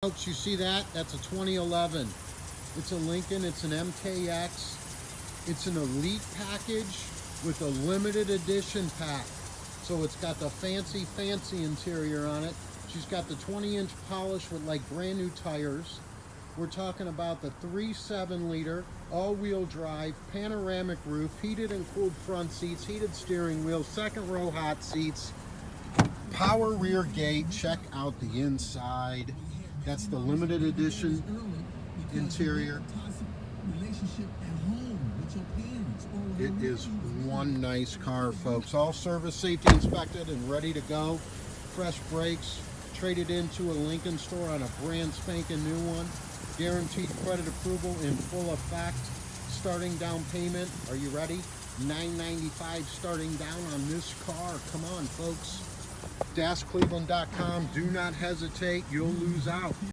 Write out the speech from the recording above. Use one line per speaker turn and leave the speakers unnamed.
Folks, you see that? That's a 2011. It's a Lincoln, it's an MKX. It's an elite package with a limited edition pack. So it's got the fancy interior on it. She's got the 20-inch polish with like brand new tires. We're talking about the 3.7 liter all-wheel drive, panoramic roof, heated and cooled front seats, heated steering wheel, second row hot seats, power rear gate. Check out the inside. That's the limited edition interior. It is one nice car, folks. All service safety inspected and ready to go. Fresh brakes, traded into a Lincoln store on a brand spanking new one. Guaranteed credit approval in full effect. Starting down payment, are you ready? $995 starting down on this car. Come on, folks. DasCleveland.com. Do not hesitate. You'll lose out.